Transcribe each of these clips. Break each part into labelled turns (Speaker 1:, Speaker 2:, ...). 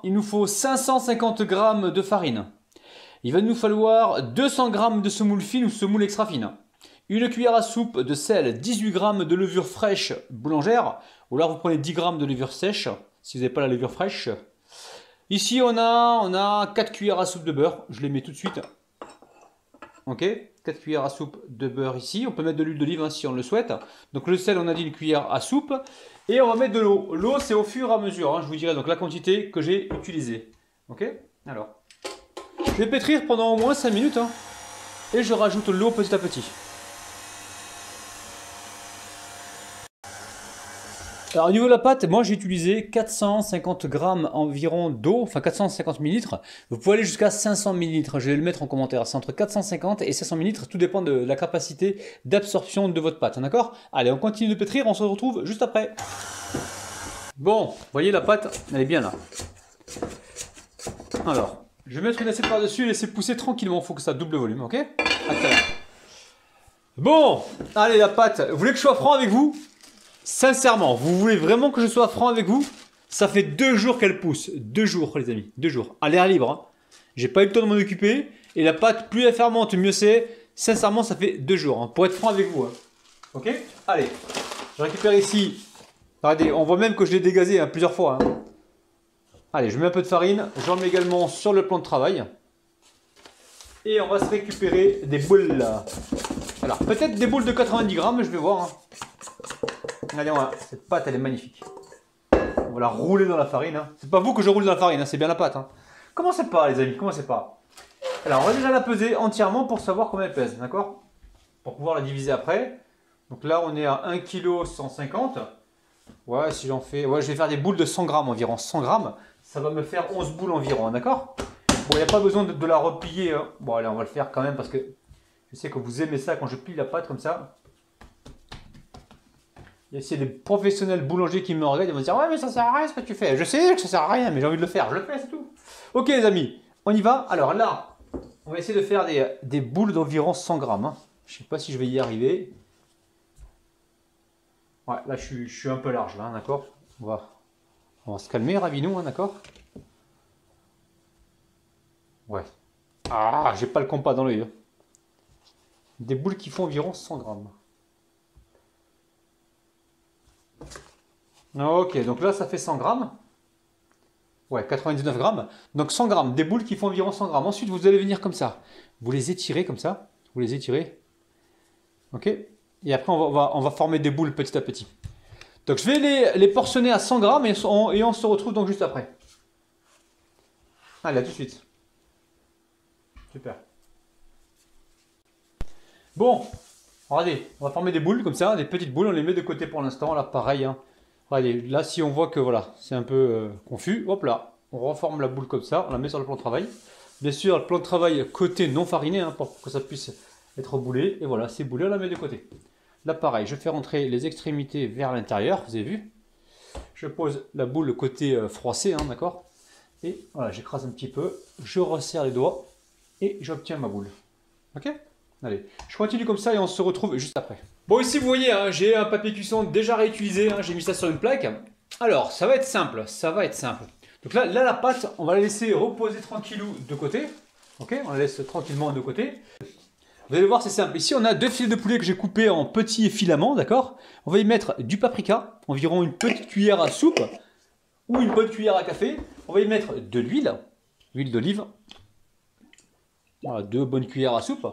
Speaker 1: Il nous faut 550 g de farine. Il va nous falloir 200 g de semoule fine ou semoule extra fine. Une cuillère à soupe de sel, 18 g de levure fraîche boulangère. Ou alors vous prenez 10 g de levure sèche, si vous n'avez pas la levure fraîche. Ici on a 4 cuillères à soupe de beurre. Je les mets tout de suite. Ok, 4 cuillères à soupe de beurre ici. On peut mettre de l'huile d'olive si on le souhaite. Donc le sel, on a dit une cuillère à soupe. Et on va mettre de l'eau. L'eau, c'est au fur et à mesure. Je vous dirai donc la quantité que j'ai utilisée. Ok, alors. Je vais pétrir pendant au moins 5 minutes. Et je rajoute l'eau petit à petit. Alors au niveau de la pâte, moi j'ai utilisé 450 g environ d'eau, enfin 450 ml. Vous pouvez aller jusqu'à 500 ml, je vais le mettre en commentaire. C'est entre 450 et 500 ml, tout dépend de la capacité d'absorption de votre pâte, d'accord? Allez, on continue de pétrir, on se retrouve juste après. Bon, vous voyez la pâte, elle est bien là. Alors, je vais mettre une assiette par-dessus et laisser pousser tranquillement, il faut que ça double le volume, ok? À tout à l'heure. Bon, allez la pâte, vous voulez que je sois franc avec vous? Sincèrement, vous voulez vraiment que je sois franc avec vous? Ça fait 2 jours qu'elle pousse. 2 jours, les amis. 2 jours. À l'air libre. J'ai pas eu le temps de m'en occuper. Et la pâte, plus elle fermente, mieux c'est. Sincèrement, ça fait 2 jours. Pour être franc avec vous. Ok? Allez. Je récupère ici. Regardez, on voit même que je l'ai dégazé plusieurs fois. Allez, je mets un peu de farine. J'en mets également sur le plan de travail. Et on va se récupérer des boules. Alors, peut-être des boules de 90 grammes, je vais voir. Regardez, voilà, cette pâte elle est magnifique. On va la rouler dans la farine. C'est pas vous que je roule dans la farine, c'est bien la pâte. Commencez pas les amis, commencez pas. Alors on va déjà la peser entièrement pour savoir combien elle pèse, d'accord? Pour pouvoir la diviser après. Donc là on est à 1,150 kg. Ouais, si j'en fais... Ouais, je vais faire des boules de 100 grammes environ. 100 grammes, ça va me faire 11 boules environ, d'accord? Bon, il n'y a pas besoin de la replier. Bon allez, on va le faire quand même parce que je sais que vous aimez ça quand je plie la pâte comme ça. Il y a des professionnels boulangers qui me regardent et vont dire « Ouais, mais ça sert à rien ce que tu fais. » Je sais que ça sert à rien, mais j'ai envie de le faire. Je le fais, c'est tout. Ok, les amis, on y va. Alors là, on va essayer de faire des boules d'environ 100 grammes. Je ne sais pas si je vais y arriver. Ouais, là, je suis un peu large, là, d'accord? On va se calmer, Ravinou, d'accord? Ouais. Ah, j'ai pas le compas dans l'œil. Des boules qui font environ 100 grammes. Ok, donc là ça fait 100 grammes. Ouais, 99 grammes. Donc 100 grammes, des boules qui font environ 100 grammes. Ensuite, vous allez venir comme ça. Vous les étirez comme ça. Vous les étirez. Ok. Et après, on va former des boules petit à petit. Donc je vais les portionner à 100 grammes et on se retrouve donc juste après. Allez, à tout de suite. Super. Bon, regardez, on va former des boules comme ça, des petites boules. On les met de côté pour l'instant. Là, pareil. Allez, là, si on voit que voilà, c'est un peu confus, hop là, on reforme la boule comme ça, on la met sur le plan de travail. Bien sûr, le plan de travail côté non fariné, pour que ça puisse être boulé. Et voilà, c'est boulé, on la met de côté. Là, pareil, je fais rentrer les extrémités vers l'intérieur, vous avez vu. Je pose la boule côté froissé, d'accord. Et voilà, j'écrase un petit peu, je resserre les doigts et j'obtiens ma boule. Ok? Allez, je continue comme ça et on se retrouve juste après. Bon, ici vous voyez, j'ai un papier cuisson déjà réutilisé, j'ai mis ça sur une plaque. Alors, ça va être simple, ça va être simple. Donc là, la pâte, on va la laisser reposer tranquillou de côté. Ok, on la laisse tranquillement de côté. Vous allez voir, c'est simple. Ici, on a 2 filets de poulet que j'ai coupés en petits filaments, d'accord? On va y mettre du paprika, environ une petite cuillère à soupe ou une bonne cuillère à café. On va y mettre de l'huile d'olive. Voilà, 2 bonnes cuillères à soupe.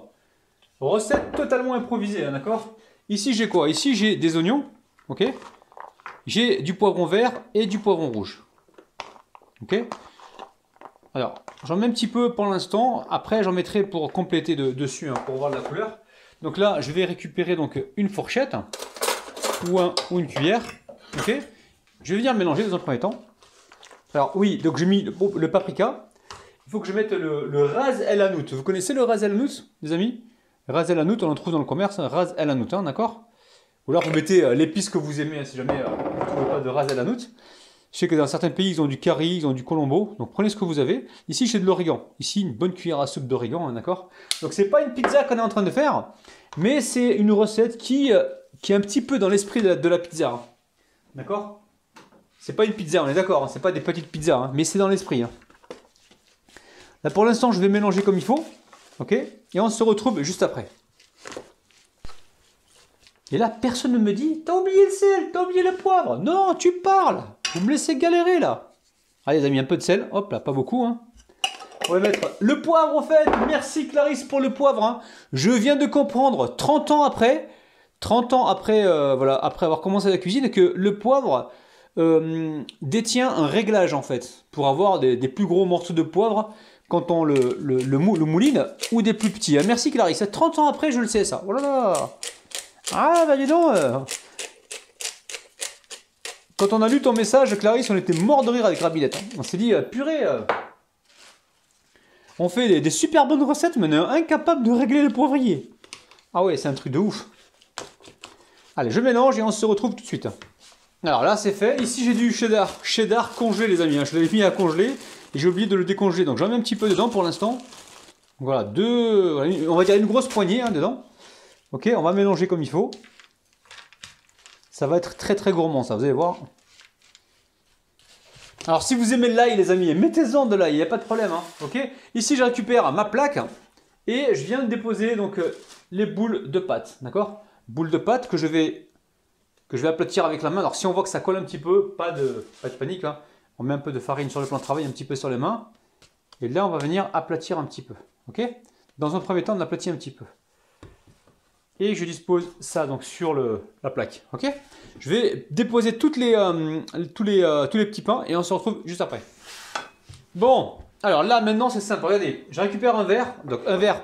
Speaker 1: Recette totalement improvisée, d'accord? Ici, j'ai quoi? Ici, j'ai des oignons, ok? J'ai du poivron vert et du poivron rouge. Ok? Alors, j'en mets un petit peu pour l'instant. Après, j'en mettrai pour compléter dessus, pour voir la couleur. Donc là, je vais récupérer donc une fourchette ou une cuillère. Ok? Je vais venir mélanger dans un premier temps. Alors oui, donc j'ai mis le paprika. Il faut que je mette le ras el hanout. Vous connaissez le ras el hanout, les amis? Ras el hanout, on en trouve dans le commerce. Ras el hanout, d'accord? Ou alors vous mettez l'épice que vous aimez, si jamais vous ne trouvez pas de ras el hanout. Je sais que dans certains pays, ils ont du curry, ils ont du colombo. Donc prenez ce que vous avez. Ici, j'ai de l'origan. Ici, une bonne cuillère à soupe d'origan, d'accord? Donc c'est pas une pizza qu'on est en train de faire, mais c'est une recette qui est un petit peu dans l'esprit de la pizza. D'accord? C'est pas une pizza, on est d'accord, hein, c'est pas des petites pizzas, hein, mais c'est dans l'esprit. Hein. Là pour l'instant, je vais mélanger comme il faut. Ok? Et on se retrouve juste après. Et là, personne ne me dit, t'as oublié le sel, t'as oublié le poivre. Non, tu parles. Vous me laissez galérer là. Allez les amis, un peu de sel. Hop là, pas beaucoup. Hein. On va mettre le poivre au fait. Merci Clarisse pour le poivre. Hein. Je viens de comprendre 30 ans après, voilà, après avoir commencé la cuisine, que le poivre détient un réglage en fait. Pour avoir des plus gros morceaux de poivre quand on le mouline ou des plus petits. Hein. Merci Clarisse. 30 ans après, je le sais ça. Oh là là. Ah bah dis donc Quand on a lu ton message, Clarisse, on était mort de rire avec Rabilette. Hein. On s'est dit, purée, on fait des super bonnes recettes, mais on est incapable de régler le poivrier. Ah ouais, c'est un truc de ouf. Allez, je mélange et on se retrouve tout de suite. Alors là, c'est fait. Ici, j'ai du cheddar. Cheddar congelé, les amis. Hein. Je l'avais mis à congeler et j'ai oublié de le décongeler. Donc j'en mets un petit peu dedans pour l'instant. Voilà, on va dire une grosse poignée hein, dedans. Ok, on va mélanger comme il faut. Ça va être très très gourmand ça, vous allez voir. Alors si vous aimez l'ail les amis, mettez-en de l'ail, il n'y a pas de problème. Hein, ok. Ici je récupère ma plaque et je viens de déposer donc les boules de pâte. D'accord. Boules de pâte que je vais aplatir avec la main. Alors si on voit que ça colle un petit peu, pas de panique. Hein. On met un peu de farine sur le plan de travail, un petit peu sur les mains. Et là on va venir aplatir un petit peu. Ok. Dans un premier temps on aplatit un petit peu. Et je dispose ça donc sur la plaque. Ok. Je vais déposer tous les petits pains et on se retrouve juste après. Bon, alors là maintenant c'est simple. Regardez, je récupère un verre, donc un verre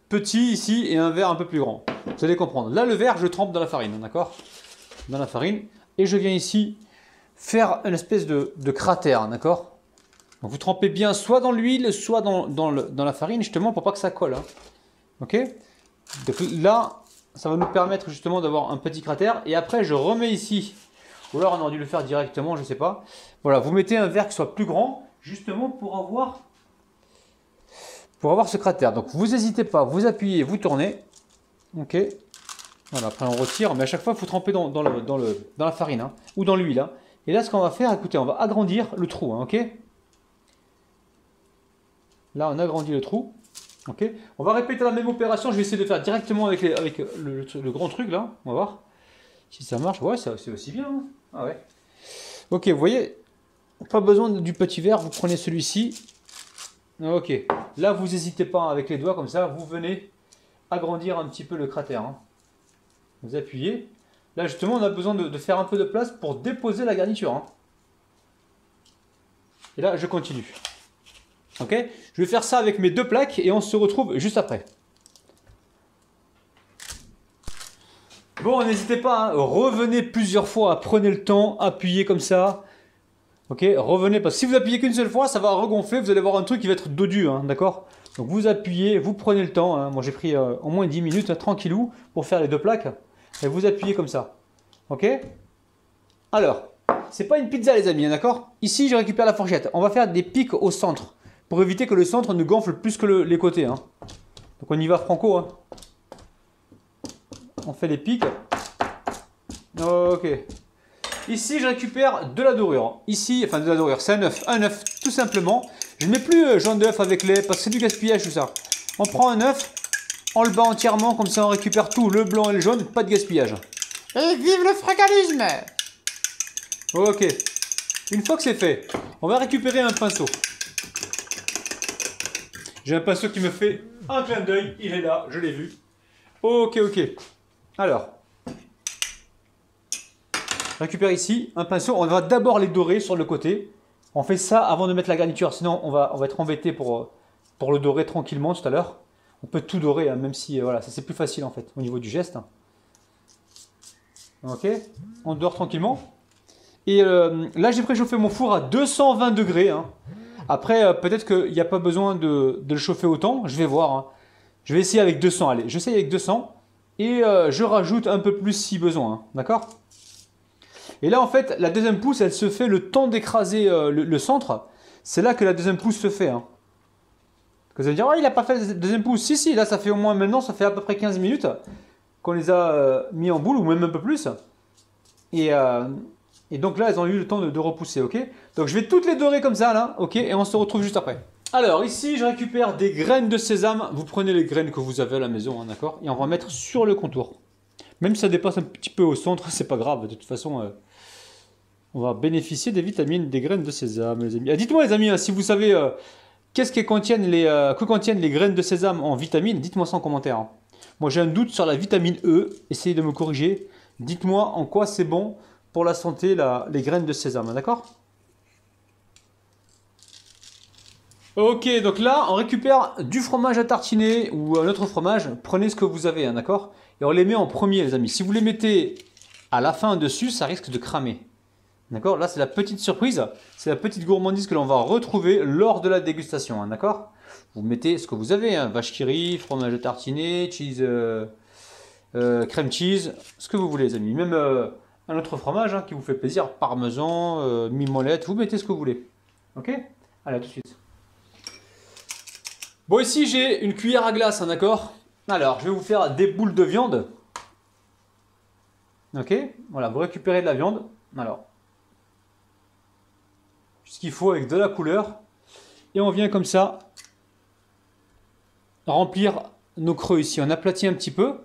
Speaker 1: petit ici et un verre un peu plus grand. Vous allez comprendre. Là le verre je trempe dans la farine, d'accord? Dans la farine. Et je viens ici faire une espèce de cratère, d'accord? Donc vous trempez bien soit dans l'huile, soit dans la farine justement pour pas que ça colle. Hein. Ok. Donc là, ça va nous permettre justement d'avoir un petit cratère. Et après, je remets ici. Ou alors, on aurait dû le faire directement, je ne sais pas. Voilà, vous mettez un verre qui soit plus grand, justement pour avoir ce cratère. Donc, vous n'hésitez pas, vous appuyez, vous tournez. Ok. Voilà, après on retire. Mais à chaque fois, il faut tremper dans la farine hein, ou dans l'huile. Hein. Et là, ce qu'on va faire, écoutez, on va agrandir le trou. Hein, ok. Là, on agrandit le trou. Ok, on va répéter la même opération. Je vais essayer de faire directement avec le grand truc là. On va voir si ça marche. Ouais, c'est aussi bien. Hein. Ah ouais. Ok, vous voyez, pas besoin du petit verre. Vous prenez celui-ci. Ok. Là, vous n'hésitez pas avec les doigts comme ça. Vous venez agrandir un petit peu le cratère. Hein. Vous appuyez. Là, justement, on a besoin de faire un peu de place pour déposer la garniture. Hein. Et là, je continue. Ok, je vais faire ça avec mes deux plaques et on se retrouve juste après. Bon, n'hésitez pas, hein, revenez plusieurs fois, prenez le temps, appuyez comme ça. Ok, revenez, parce que si vous appuyez qu'une seule fois, ça va regonfler, vous allez avoir un truc qui va être dodu, hein, d'accord? Donc vous appuyez, vous prenez le temps, hein. Moi j'ai pris au moins 10 minutes, hein, tranquillou, pour faire les deux plaques. Et vous appuyez comme ça. Ok? Alors, c'est pas une pizza les amis, hein, d'accord? Ici je récupère la fourchette, on va faire des pics au centre. Pour éviter que le centre ne gonfle plus que les côtés. Hein. Donc on y va franco. Hein. On fait les pics. Ok. Ici je récupère de la dorure. Ici, enfin de la dorure, c'est un œuf. Un œuf, tout simplement. Je ne mets plus jaune d'œuf avec lait parce que c'est du gaspillage tout ça. On prend un œuf, on le bat entièrement, comme ça on récupère tout, le blanc et le jaune, pas de gaspillage. Et vive le frugalisme! Ok. Une fois que c'est fait, on va récupérer un pinceau. J'ai un pinceau qui me fait un clin d'œil, il est là, je l'ai vu. Ok, ok. Alors, récupère ici un pinceau, on va d'abord les dorer sur le côté. On fait ça avant de mettre la garniture, sinon on va être embêté pour le dorer tranquillement tout à l'heure. On peut tout dorer, hein, même si voilà, ça c'est plus facile en fait au niveau du geste. Ok, on dore tranquillement. Et là j'ai préchauffé mon four à 220 degrés. Hein. Après, peut-être qu'il n'y a pas besoin de le chauffer autant. Je vais voir. Hein. Je vais essayer avec 200. Allez, j'essaye avec 200. Et je rajoute un peu plus si besoin. Hein. D'accord? Et là, en fait, la deuxième pousse, elle se fait le temps d'écraser le centre. C'est là que la deuxième pousse se fait. Hein. Vous allez me dire, oh, il n'a pas fait la deuxième pousse. Si, si, là, ça fait au moins maintenant, ça fait à peu près 15 minutes qu'on les a mis en boule, ou même un peu plus. Et Et donc là, elles ont eu le temps de repousser, ok? Donc je vais toutes les dorer comme ça, là, ok? Et on se retrouve juste après. Alors ici, je récupère des graines de sésame. Vous prenez les graines que vous avez à la maison, hein, d'accord? Et on va mettre sur le contour. Même si ça dépasse un petit peu au centre, c'est pas grave. De toute façon, on va bénéficier des vitamines des graines de sésame, les amis. Ah, dites-moi, les amis, hein, si vous savez qu'est-ce que contiennent les graines de sésame en vitamines, dites-moi ça en commentaire. Hein. Moi, j'ai un doute sur la vitamine E. Essayez de me corriger. Dites-moi en quoi c'est bon pour la santé, les graines de sésame, d'accord? Ok, donc là, on récupère du fromage à tartiner ou un autre fromage. Prenez ce que vous avez, hein, d'accord? Et on les met en premier, les amis. Si vous les mettez à la fin dessus, ça risque de cramer. D'accord? Là, c'est la petite surprise. C'est la petite gourmandise que l'on va retrouver lors de la dégustation, hein, d'accord? Vous mettez ce que vous avez, hein, vache qui rit, fromage à tartiner, cheese, crème cheese, ce que vous voulez, les amis. Même un autre fromage hein, qui vous fait plaisir, parmesan, mimolette, vous mettez ce que vous voulez. Ok? Allez, à tout de suite. Bon, ici j'ai une cuillère à glace, hein, d'accord? Alors, je vais vous faire des boules de viande. Ok? Voilà, vous récupérez de la viande. Alors, ce qu'il faut avec de la couleur. Et on vient comme ça remplir nos creux ici. On aplatit un petit peu.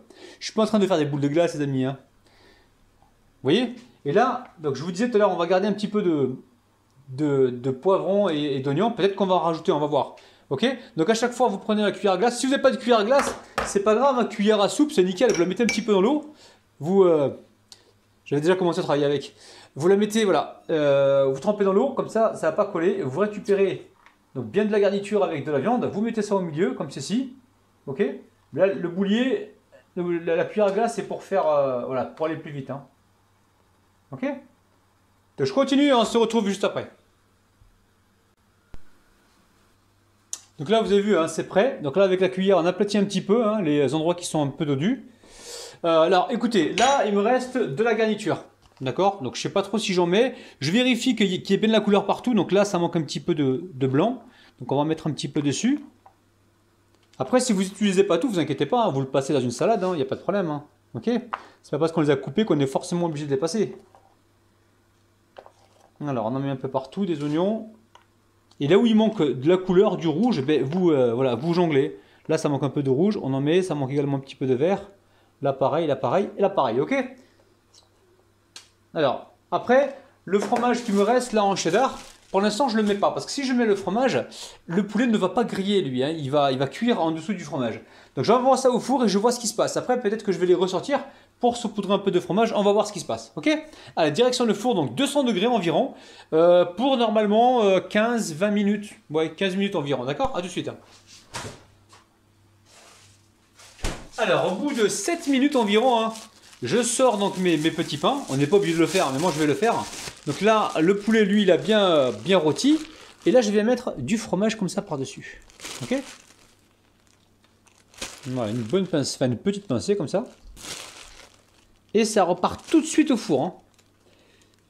Speaker 1: Je suis pas en train de faire des boules de glace, les amis. Hein. Vous voyez? Et là, donc je vous disais tout à l'heure, on va garder un petit peu de poivron et d'oignon. Peut-être qu'on va en rajouter, on va voir. Ok? Donc à chaque fois, vous prenez la cuillère à glace. Si vous n'avez pas de cuillère à glace, c'est pas grave. Une cuillère à soupe, c'est nickel. Vous la mettez un petit peu dans l'eau. J'avais déjà commencé à travailler avec. Vous la mettez, voilà. Vous trempez dans l'eau, comme ça ne va pas coller. Vous récupérez donc bien de la garniture avec de la viande. Vous mettez ça au milieu, comme ceci. Ok? Là, le boulier, la cuillère à glace, c'est pour faire, voilà, pour aller plus vite. Hein. Ok? Donc je continue et on se retrouve juste après. Donc là, vous avez vu, hein, c'est prêt. Donc là, avec la cuillère, on aplatit un petit peu hein, les endroits qui sont un peu dodus. Alors, écoutez, là, il me reste de la garniture. D'accord? Donc, je ne sais pas trop si j'en mets. Je vérifie qu'il y ait bien de la couleur partout. Donc là, ça manque un petit peu de blanc. Donc, on va mettre un petit peu dessus. Après, si vous n'utilisez pas tout, vous inquiétez pas. Hein, vous le passez dans une salade, il n'y a pas de problème. Hein. Ok? C'est pas parce qu'on les a coupés qu'on est forcément obligé de les passer. Alors, on en met un peu partout, des oignons. Et là où il manque de la couleur, du rouge, ben voilà, vous jonglez. Là, ça manque un peu de rouge, on en met. Ça manque également un petit peu de vert. Là, pareil, là, pareil, et là, pareil, ok? Alors, après, le fromage qui me reste là en cheddar, pour l'instant, je ne le mets pas. Parce que si je mets le fromage, le poulet ne va pas griller, lui. Hein, il va cuire en dessous du fromage. Donc, j'envoie ça au four et je vois ce qui se passe. Après, peut-être que je vais les ressortir pour saupoudrer un peu de fromage. On va voir ce qui se passe, ok? Allez, direction le four, donc 200 degrés environ, pour normalement 15-20 minutes. Ouais, 15 minutes environ, d'accord? À tout de suite. Hein. Alors, au bout de 7 minutes environ, hein, je sors donc mes petits pains. On n'est pas obligé de le faire, mais moi je vais le faire. Donc là, le poulet, lui, il a bien rôti. Et là, je vais mettre du fromage comme ça par-dessus. Ok? Voilà, une bonne pincée, enfin une petite pincée comme ça. Et ça repart tout de suite au four. Hein.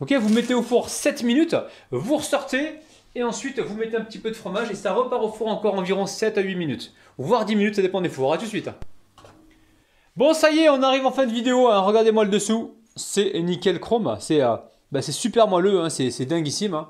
Speaker 1: Ok, vous mettez au four 7 minutes, vous ressortez. Et ensuite, vous mettez un petit peu de fromage et ça repart au four encore environ 7 à 8 minutes. Voire 10 minutes, ça dépend des fours. A tout de suite. Bon, ça y est, on arrive en fin de vidéo. Hein. Regardez-moi le dessous. C'est nickel chrome. C'est super moelleux. Hein. C'est dinguissime. Hein.